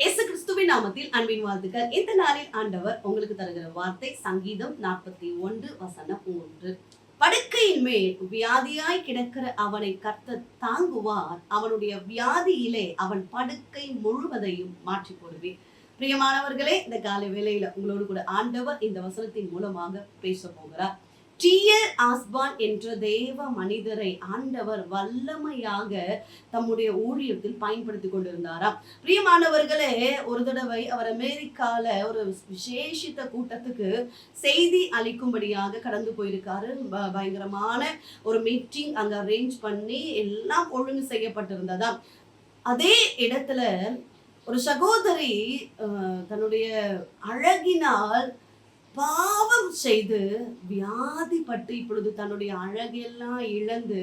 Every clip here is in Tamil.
இயேசு கிறிஸ்துவின் நாமத்தில் அன்பின் வாழ்த்துக்கள். இந்த நாளில் ஆண்டவர் உங்களுக்கு தருகிற வார்த்தை சங்கீதம் 41:3. படுக்கையின் மேல் வியாதியாய் கிடக்கிற அவனை கர்த்தர் தாங்குவார். அவனுடைய வியாதியிலே அவன் படுக்கை முழுவதையும் மாற்றி போடுவேன். பிரியமானவர்களே, இந்த காலை வேளையில உங்களோடு கூட ஆண்டவர் இந்த வசனத்தின் மூலமாக பேச போகிறார். டி.எல். ஆஸ்பான் என்ற தேவ மனிதரை ஆண்டவர் வல்லமையாக தம்முடைய ஊழியத்தில் பயன்படுத்தி கொண்டிருந்தாராம். பிரியமானவர்களே, ஒரு தடவை அவர் அமெரிக்கால ஒரு விசேஷித்த கூட்டத்துக்கு செய்தி அளிக்கும்படியாக கடந்து போயிருக்காரு. பயங்கரமான ஒரு மீட்டிங் அங்க அரேஞ்ச் பண்ணி எல்லாம் ஒழுங்கு செய்யப்பட்டிருந்ததாம். அதே இடத்துல ஒரு சகோதரி தன்னுடைய அழகினால் பாவம் செய்து வியாதிப்பட்டு இப்பொழுது தன்னுடைய அழகெல்லாம் இழந்து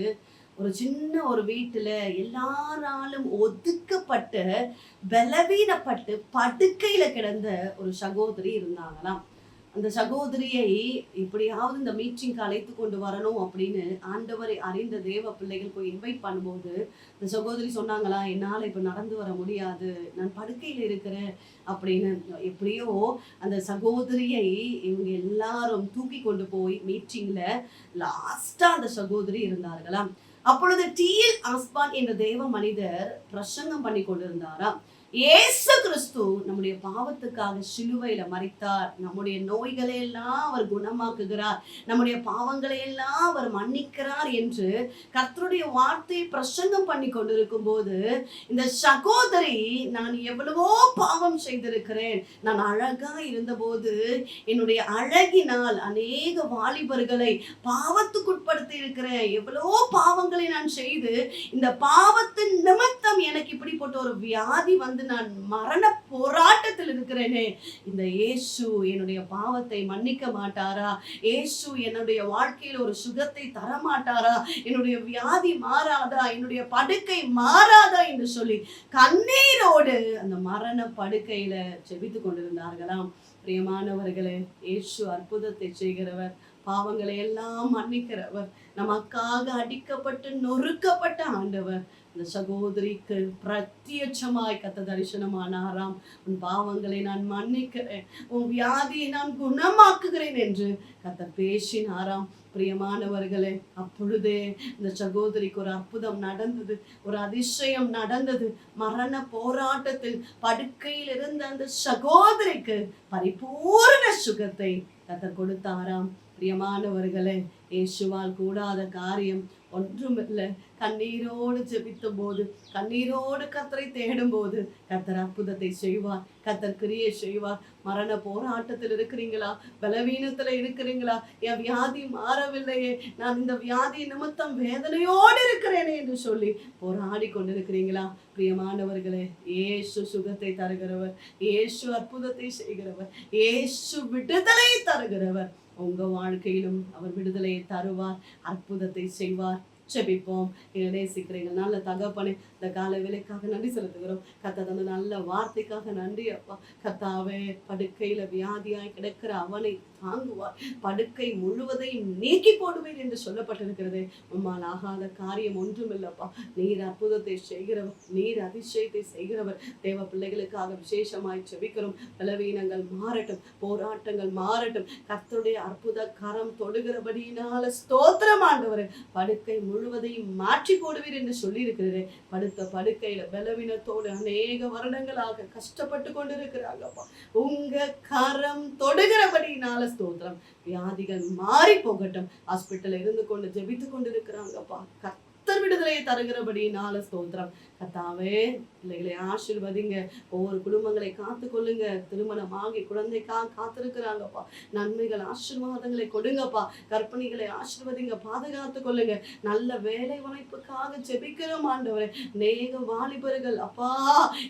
ஒரு சின்ன ஒரு வீட்டுல எல்லாராலும் ஒதுக்கப்பட்டு பலவீனப்பட்டு படுக்கையில கிடந்த ஒரு சகோதரி இருந்தாங்களாம். அந்த சகோதரியை எப்படியாவது இந்த மீட்டிங்க்கு அழைத்து கொண்டு வரணும் அப்படின்னு ஆண்டவரை அறிந்த தேவ பிள்ளைகள் போய் இன்வைட் பண்ணும்போது இந்த சகோதரி சொன்னாங்களா, என்னால் இப்போ நடந்து வர முடியாது, நான் படுக்கையில் இருக்கிறேன் அப்படின்னு. எப்படியோ அந்த சகோதரியை இவங்க எல்லாரும் தூக்கி கொண்டு போய் மீட்டிங்ல லாஸ்டா அந்த சகோதரி இருந்தார்களாம். அப்பொழுது டி.எல். ஆஸ்பான் என்ற தேவ மனிதர் பிரசங்கம் பண்ணி கொண்டிருந்தாராம். இயேசு கிறிஸ்து நம்முடைய பாவத்துக்காக சிலுவையில மரித்தார், நம்முடைய நோய்களை எல்லாம் அவர் குணமாக்குகிறார், நம்முடைய பாவங்களை எல்லாம் அவர் மன்னிக்கிறார் என்று கர்த்தருடைய வார்த்தையை பிரசங்கம் பண்ணி கொண்டிருக்கும் போது இந்த சகோதரி, நான் எவ்வளவோ பாவம் செய்திருக்கிறேன், நான் அழகா இருந்தபோது என்னுடைய அழகினால் அநேக வாலிபர்களை பாவத்துக்குட்படுத்தி இருக்கிறேன், எவ்வளோ பாவங்களை நான் செய்து இந்த பாவத்தின் நிமித்தம் எனக்கு இப்படிப்பட்ட ஒரு வியாதி வந்து நான் மரண போராட்டத்தில் இருக்கிறேனே, இந்த இயேசு என்னுடைய பாவத்தை மன்னிக்க மாட்டாரா? இயேசு என்னுடைய வாழ்க்கையில் ஒரு சுகத்தை தர மாட்டாரா? என்னுடைய வியாதி மாறாதா? என்னுடைய படுக்கை மாறாதா என்று சொல்லி கண்ணீரோடு அந்த மரண படுக்கையில ஜெபித்து கொண்டிருந்தார்களாம். பிரியமானவர்களே, இயேசு அற்புதத்தை செய்கிறவர், பாவங்களை எல்லாம் மன்னிக்கிறவர், நமக்காக அடிக்கப்பட்டு நொறுக்கப்பட்ட ஆண்டவர். இந்த சகோதரிக்கு பிரத்யட்சமாய் கர்த்தர் தரிசனமானாராம். உன் பாவங்களை நான் மன்னிக்கிறேன், உன் வியாதியை நான் குணமாக்குகிறேன் என்று கர்த்தர் பேசினாராம். பிரியமானவர்களே, அப்பொழுதே இந்த சகோதரிக்கு ஒரு அற்புதம் நடந்தது, ஒரு அதிசயம் நடந்தது. மரண போராட்டத்தில் படுக்கையில் இருந்த அந்த சகோதரிக்கு பரிபூர்ண சுகத்தை கர்த்தர் கொடுத்தாராம். பிரியமானவர்களே, இயேசுவால் கூடாத காரியம் ஒன்றுமில்லை. கண்ணீரோடு ஜெபித்த போது, கண்ணீரோடு கர்த்தரை தேடும் போது கர்த்தர் அற்புதத்தை செய்வார், கர்த்தர் கிரியை செய்வார். மரண போராட்டத்தில் இருக்கிறீங்களா? பலவீனத்துல இருக்கிறீங்களா? என் வியாதி மாறவில்லையே, நான் இந்த வியாதி நிமித்தம் வேதனையோடு இருக்கிறேனே என்று சொல்லி போராடி கொண்டிருக்கிறீங்களா? பிரியமானவர்களே, இயேசு சுகத்தை தருகிறவர், இயேசு அற்புதத்தை செய்கிறவர், இயேசு விடுதலை தருகிறவர். உங்க வாழ்க்கையிலும் அவர் விடுதலையை தருவார், அற்புதத்தை செய்வார். ஜெபிப்போம். நேசிக்கிறீங்க நல்ல தகப்பனே, இந்த காலை வேலைக்காக நன்றி செலுத்துகிறோம். கர்த்தர் தந்த நல்ல வார்த்தைக்காக நன்றி அப்பா. கர்த்தாவே, படுக்கையில வியாதியாய் கிடக்கிற அவனை தாங்குவார், படுக்கை முழுவதையும் நீக்கி போடுவேன் என்று சொல்லப்பட்டிருக்கிறது. உம்மால் ஆகாத காரியம் ஒன்றுமில்லப்பா. நீர் அற்புதத்தை செய்கிறவர், நீர் அதிசயத்தை செய்கிறவர். தேவ பிள்ளைகளுக்காக விசேஷமாய் ஜெபிக்கிறோம். பலவீனங்கள் மாறட்டும், போராட்டங்கள் மாறட்டும். கர்த்தருடைய அற்புத கரம் தொடுகிறபடியினால ஸ்தோத்திரம் ஆண்டவரே. படுக்கை முழுவதையும் மாற்றி போடுவீர் என்று சொல்லி இருக்கிறேன். படுத்த படுக்கையில பலவீனத்தோடு அநேக வருடங்களாக கஷ்டப்பட்டு கொண்டிருக்கிறாங்கப்பா. உங்க கரம் தொடுகிறபடினால ஸ்தோத்திரம். வியாதிகள் மாறி போகட்டும். ஹாஸ்பிட்டல்ல இருந்து கொண்டு ஜெபித்து கொண்டிருக்கிறாங்கப்பா. கர்த்தர் விடுதலையை தருகிறபடினால ஸ்தோத்திரம். கர்த்தாவே, பிள்ளைகளை ஆசீர்வதிங்க, ஒவ்வொரு குடும்பங்களை காத்து கொள்ளுங்க. திருமணமாகி குழந்தைக்காக காத்திருக்கிறாங்கப்பா. நன்மைகள் ஆசீர்வாதங்களை கொடுங்கப்பா. கற்பனைகளை ஆசீர்வதிங்க, பாதுகாத்து கொள்ளுங்க. நல்ல வேலை வாய்ப்புக்காக ஜெபிக்கிறோம் ஆண்டவரே. அநேக வாலிபர்கள், அப்பா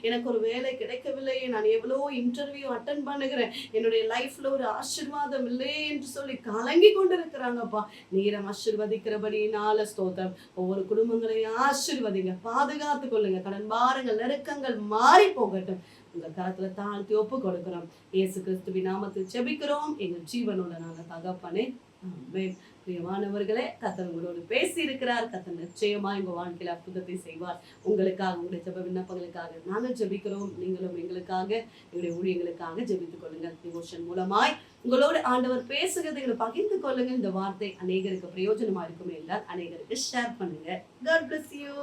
எனக்கு ஒரு வேலை கிடைக்கவில்லையே, நான் எவ்வளோ இன்டர்வியூ அட்டன் பண்ணுகிறேன், என்னுடைய லைஃப்ல ஒரு ஆசீர்வாதம் இல்லையே என்று சொல்லி கலங்கி கொண்டிருக்கிறாங்கப்பா. நீரம் ஆசீர்வதிக்கிறபடினால ஸ்தோத்திரம். ஒவ்வொரு குடும்பங்களை ஆசீர்வதிங்க, பாதுகாத்து கொள்ளுங்க. கடன் பாரங்கள் நெருக்கங்கள் மாறி போகட்டும். உங்க கரத்துல தாழ்த்தி ஒப்பு கொடுக்கிறோம். இயேசு கிறிஸ்துவின் நாமத்தில் ஜெபிக்கிறோம் எங்கள் ஜீவனோட நாங்க தகப்பனே, ஆமென். பிரியமானவர்களே, கர்த்தர் உங்களோடு பேசி இருக்கிறார். கர்த்தர் நிச்சயமா உங்க வாழ்க்கையில அற்புதத்தை செய்வார். உங்களுக்காக, உங்களுடைய ஜெப விண்ணப்பங்களுக்காக நாங்கள் ஜெபிக்கிறோம். நீங்களும் எங்களுக்காக, எங்களுடைய ஊழியங்களுக்காக ஜெபித்துக் கொள்ளுங்கள். டிவோஷன் மூலமாய் உங்களோடு ஆண்டவர் பேசுகிறதை எங்களை பகிர்ந்து கொள்ளுங்க. இந்த வார்த்தை அநேகருக்கு பிரயோஜனமா இருக்குமே என்றால் அநேகருக்கு ஷேர் பண்ணுங்க. God bless you.